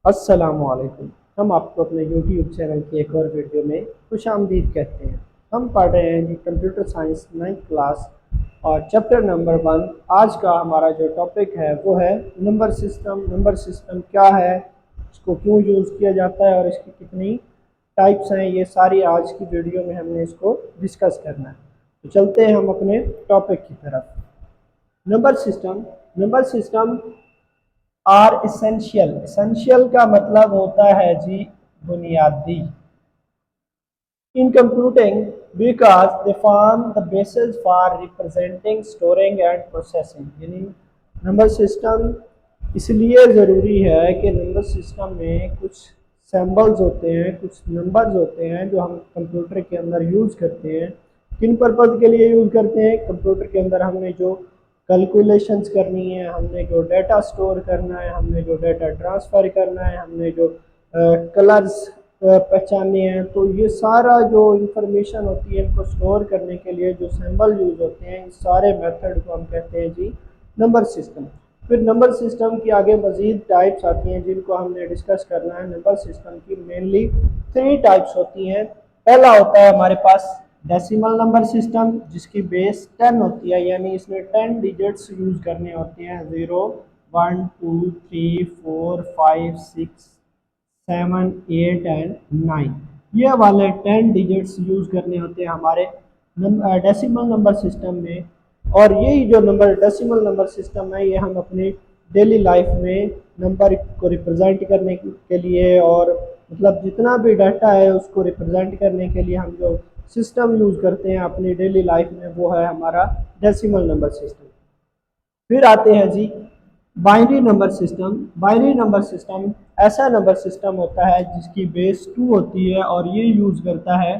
अस्सलामुअलैकुम। हम आपको अपने यूट्यूब चैनल की एक और वीडियो में खुशामदीद कहते हैं। हम पढ़ रहे हैं जी कंप्यूटर साइंस 9th क्लास और चैप्टर नंबर 1। आज का हमारा जो टॉपिक है वो है नंबर सिस्टम। नंबर सिस्टम क्या है, इसको क्यों यूज़ किया जाता है और इसकी कितनी टाइप्स हैं, ये सारी आज की वीडियो में हमने इसको डिस्कस करना है। तो चलते हैं हम अपने टॉपिक की तरफ। Number system. Number system are essential. Essential का मतलब होता है जी बुनियादी। In computing because they form the basis for representing storing and processing. यानी नंबर सिस्टम इसलिए ज़रूरी है कि नंबर सिस्टम में कुछ सिंबल्स होते हैं, कुछ नंबर्स होते हैं जो हम कंप्यूटर के अंदर यूज़ करते हैं। किन पर्पज़ के लिए यूज़ करते हैं? कंप्यूटर के अंदर हमने जो कैलकुलेशंस करनी है, हमने जो डेटा स्टोर करना है, हमने जो डेटा ट्रांसफ़र करना है, हमने जो कलर्स पहचानने हैं, तो ये सारा जो इंफॉर्मेशन होती है इनको स्टोर करने के लिए जो सिंबल यूज़ होते हैं, इस सारे मेथड को हम कहते हैं जी नंबर सिस्टम। फिर नंबर सिस्टम की आगे मज़ीद टाइप्स आती हैं जिनको हमने डिस्कस करना है। नंबर सिस्टम की मेनली 3 टाइप्स होती हैं। पहला होता है हमारे पास डेसिमल नंबर सिस्टम, जिसकी बेस 10 होती है, यानी इसमें 10 डिजिट्स यूज़ करने होते हैं। 0 1 2 3 4 5 6 7 8 एंड 9, ये वाले 10 डिजिट्स यूज़ करने होते हैं हमारे डेसिमल नंबर सिस्टम में। और यही जो नंबर डेसिमल नंबर सिस्टम है, ये हम अपनी डेली लाइफ में नंबर को रिप्रेजेंट करने के लिए, और मतलब जितना भी डाटा है उसको रिप्रेजेंट करने के लिए हम जो सिस्टम यूज़ करते हैं अपनी डेली लाइफ में, वो है हमारा डेसिमल नंबर सिस्टम। फिर आते हैं जी binary number system. Binary number system ऐसा नंबर सिस्टम होता है जिसकी बेस 2 होती है और ये यूज़ करता है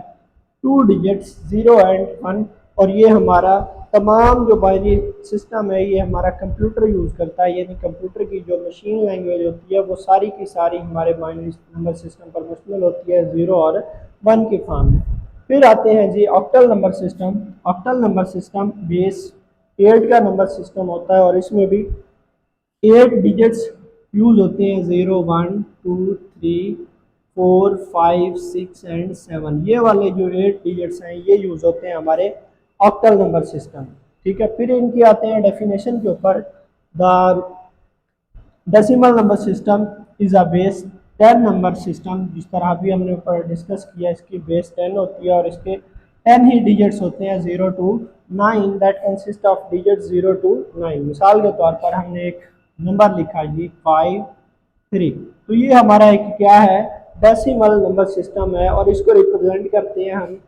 2 डिजिट्स 0 एंड 1। और ये हमारा तमाम जो बाइनरी सिस्टम है ये हमारा कंप्यूटर यूज़ करता है, यानी कंप्यूटर की जो मशीन लैंग्वेज होती है वो सारी की सारी हमारे बाइनरी नंबर सिस्टम पर मुश्तमिल होती है, 0 और 1 के फॉर्म में। फिर आते हैं जी octal number system. Octal number system base 8 का नंबर सिस्टम होता है और इसमें भी 8 डिजिट्स यूज़ होते हैं, 0 1 2 3 4 5 6 एंड 7। ये वाले जो 8 डिजिट्स हैं ये यूज़ होते हैं हमारे ऑक्टल नंबर सिस्टम। ठीक है, फिर इनकी आते हैं डेफिनेशन के ऊपर। The decimal number system is a base 10 number system. जिस तरह अभी हमने ऊपर डिस्कस किया, इसकी बेस 10 होती है और इसके 10 ही डिजिट्स होते हैं, 0 to 9, that consist of digit 0 to 9। मिसाल के तौर पर हमने एक नंबर लिखा जी 5 3, तो ये हमारा एक क्या है, डेसिमल नंबर सिस्टम है और इसको रिप्रेजेंट करते हैं हम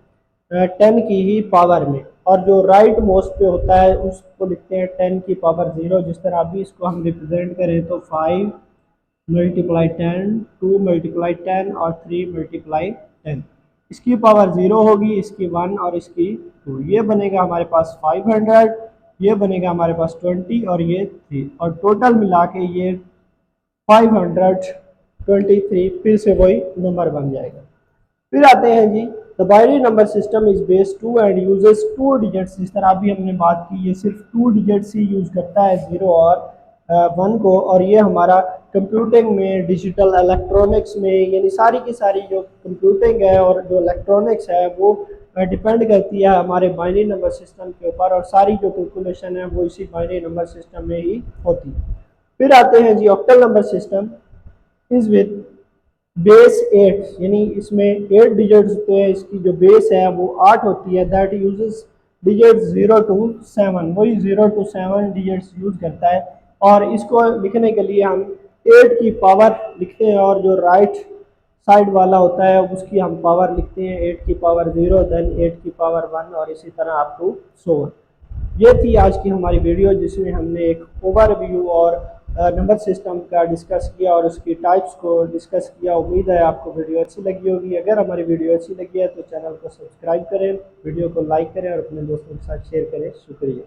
10 की ही पावर में। और जो राइट मोस्ट पे होता है उसको लिखते हैं 10 की पावर 0। जिस तरह अभी इसको हम रिप्रेजेंट करें तो 5 मल्टीप्लाई 10, 2 मल्टीप्लाई 10 और 3 मल्टीप्लाई 10। इसकी पावर 0 होगी, इसकी 1 और इसकी 2। ये बनेगा हमारे पास 500, ये बनेगा हमारे पास 20 और ये 3, और टोटल मिला के ये 523 फिर से वही नंबर बन जाएगा। फिर आते हैं जी the binary number system is based 2 and uses 2 digits. जिस तरह अभी हमने बात की, ये सिर्फ 2 डिजिट्स ही यूज़ करता है, 0 और 1 को। और ये हमारा कंप्यूटिंग में, डिजिटल इलेक्ट्रॉनिक्स में, यानी सारी की सारी जो कंप्यूटिंग है और जो इलेक्ट्रॉनिक्स है वो डिपेंड करती है हमारे बाइनरी नंबर सिस्टम के ऊपर, और सारी जो कैलकुलेशन है वो इसी बाइनरी नंबर सिस्टम में ही होती है। फिर आते हैं जी octal number system is with base 8, यानी इसमें 8 डिजिट्स होते हैं, इसकी जो बेस है वो 8 होती है। दैट यूजेस डिजिट्स 0 टू 7, वही 0 टू 7 डिजिट्स यूज़ करता है। और इसको लिखने के लिए हम 8 की पावर लिखते हैं और जो राइट साइड वाला होता है उसकी हम पावर लिखते हैं, 8 की पावर 0, देन 8 की पावर 1 और इसी तरह अप टू 100। ये थी आज की हमारी वीडियो जिसमें हमने एक ओवरव्यू और नंबर सिस्टम का डिस्कस किया और उसकी टाइप्स को डिस्कस किया। उम्मीद है आपको वीडियो अच्छी लगी होगी। अगर हमारी वीडियो अच्छी लगी है तो चैनल को सब्सक्राइब करें, वीडियो को लाइक करें और अपने दोस्तों के साथ शेयर करें। शुक्रिया।